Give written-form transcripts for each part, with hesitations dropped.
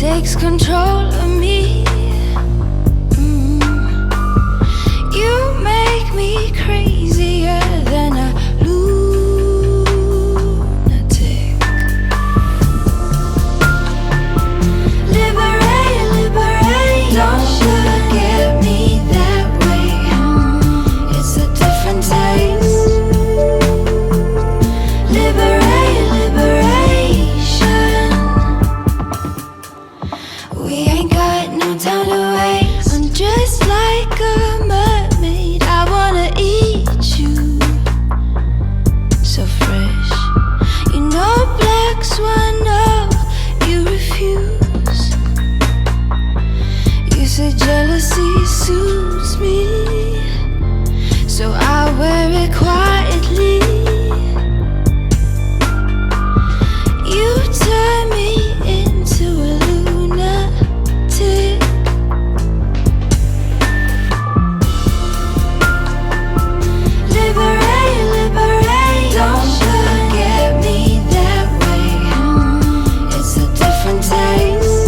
takes control of me. You make me crazier than a lunatic. Liberate, liberate, don't look at me that way. It's a different taste. Liberate, liberation. We ain't got no time to waste. I'm just like a mermaid, I wanna eat you. So fresh. You know black swan, no, you refuse. You said jealousy suits me, so I wear it quietly. You turn me into a lunatic. Liberate, liberate, don't look at me that way. It's a different taste.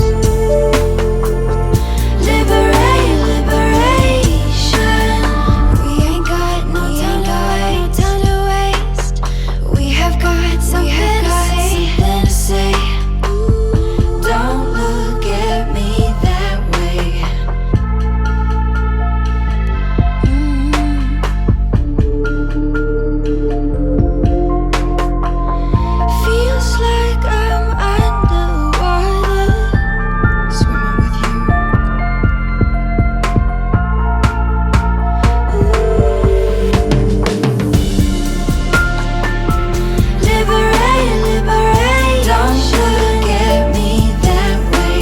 Liberate, liberation. We ain't got no time to waste. We have got something to say. Don't look at me that way. Feels like I'm underwater, swimming with you. Liberate, liberate, don't look at me that way.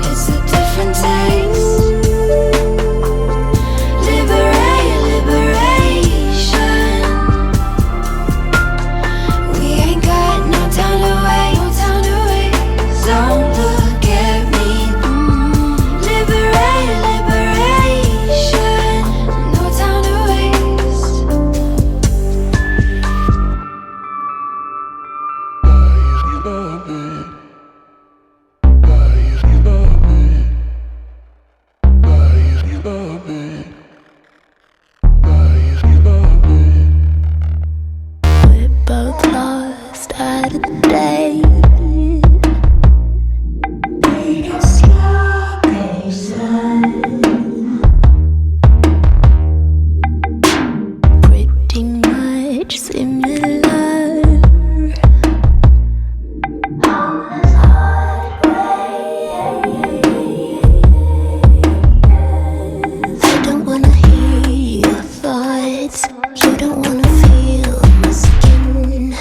It's a different taste. Liberate, liberation. We ain't got no time to waste. Don't look at me. Liberate, liberation. No time to waste. We're both lost at a day. Pretty much similar. I don't wanna hear your thoughts. You don't wanna feel my skin.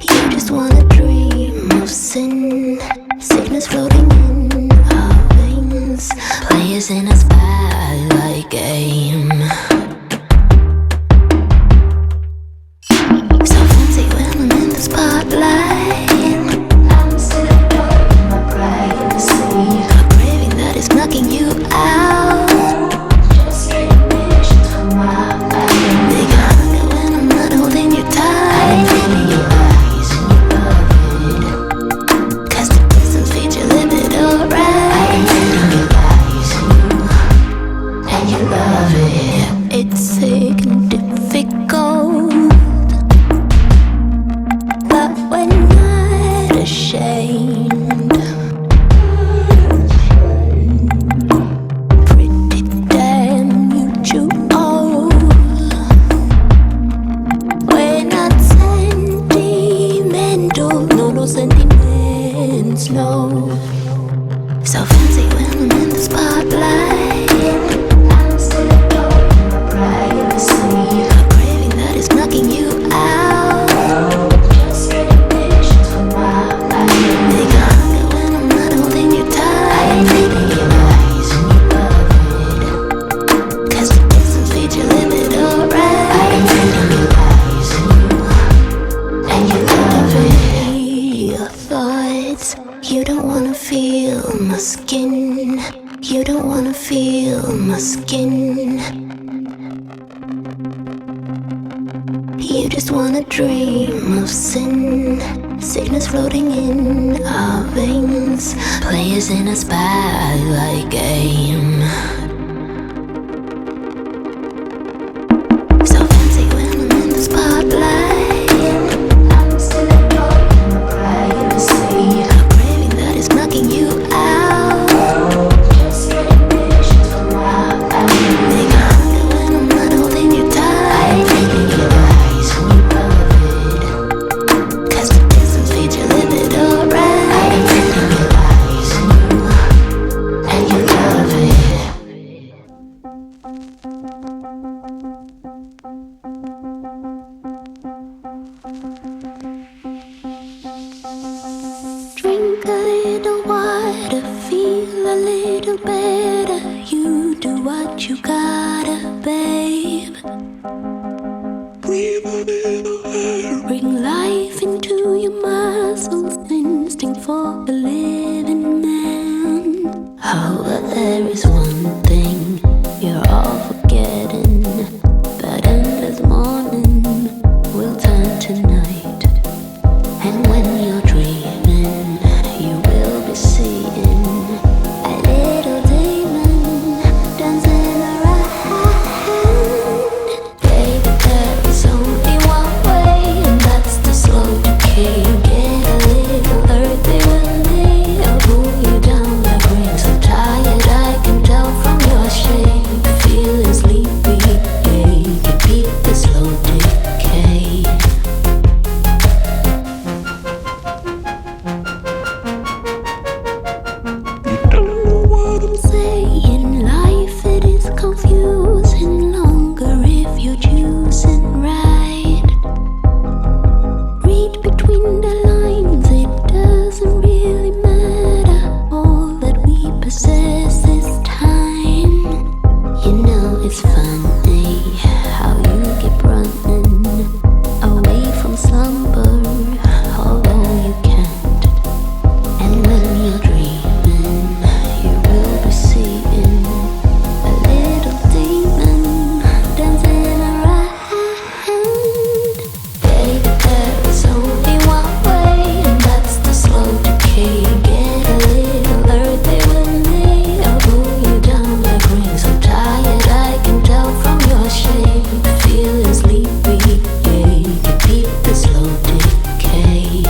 You just wanna dream of sin. Sickness floating in our veins. Players in a spotlight game. So fancy when I'm in the spotlight. I'm sitting up in my privacy. A craving that is knocking you out. Just getting visions from my body. They got me when I'm not holding you tight. In your eyes and you love it. 'Cause the distance feeds your limit, alright. In your eyes and you love it. It's sick and difficult, but we're not ashamed. Pretty damn mutual. We're not sentimental, no sentiments, no. So fancy when I'm in the spotlight. I'm sitting up in my privacy. A craving that is knocking you out. Just getting visions from my body. They got me when I'm not holding you tight. In your eyes and you love it. 'Cause the distance feeds your limit, alright. In your eyes and you love it. Your thoughts. You don't wanna feel my skin. You don't wanna feel my skin. You just wanna dream of sin, sickness floating in our veins, players in a spotlight game. So fancy when I'm in the spotlight. I'm still in my privacy. A craving that is knocking you out. Just getting visions from my family. Make a hunger when I'm not holding you tight. Taking your eyes when you love it. Cause the distance feeds you live it alright. I'm taking your eyes and you love it. Drink a little water, feel a little better. You do what you gotta, babe. Breathe a little air. Bring life into your muscles, instinct for a living man. Oh, but there is one thing you're all forgetting. That endless morning will turn to night. And when you're dreaming, you will be seeing a little demon dancing around. Baby, there is only one way, and that's the slow decay. Get a little earthy with me, I'll pull you down like rain. So tired, I can tell from your shape. Feeling sleepy, yeah, you beat the slow decay. Saying life, it is confusing longer if you're choosing right. Read between the lines, it doesn't really matter. All that we possess is time. You know it's funny how you keep running away from slumber, although you can't. And when you're dreaming, you will be seeing a little demon dancing around. Baby, there is only one way, and that's the slow decay. Get a little earthy with me, I'll pull you down like rain. So tired, I can tell from your shape. Feeling sleepy, yeah, you beat the slow decay.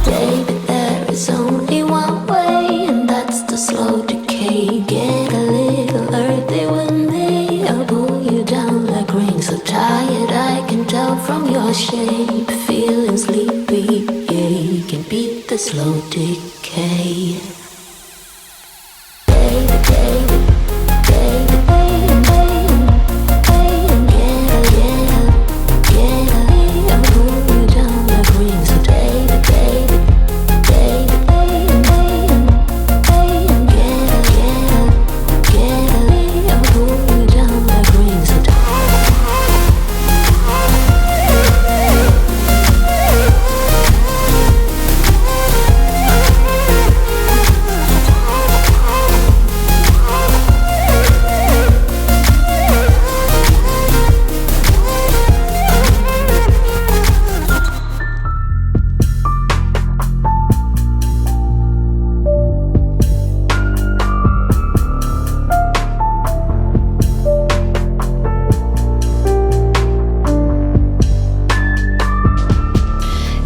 Baby, there is only one way, and that's the slow decay. Get a little earthy with me, I'll pull you down like rain. So tired, I can tell from your shape. Feeling sleepy, yeah, you can beat the slow decay. Baby, baby, baby, baby, baby, get a little, I'll pull you down like rain. So baby, baby, baby, baby, baby, get a little, I'll pull you down like rain. So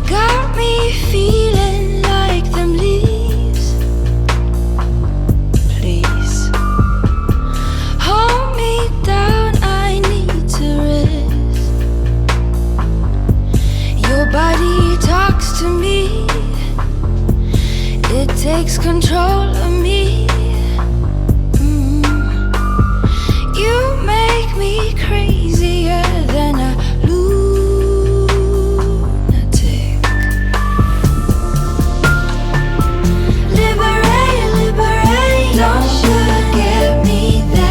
Got me feeling like them leaves. Please hold me down, I need to rest. Your body talks to me, it takes control of me. You make me crazier than a lunatic. Liberate, liberate, don't forget me that.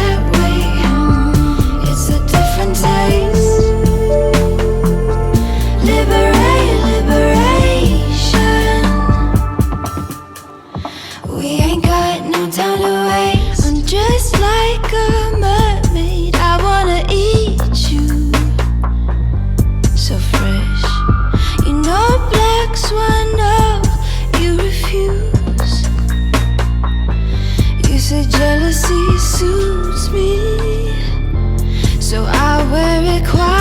We ain't got no time to waste. I'm just like a mermaid. I wanna eat you, so fresh. You know, black swan, no, you refuse. You say jealousy suits me, so I wear it quiet.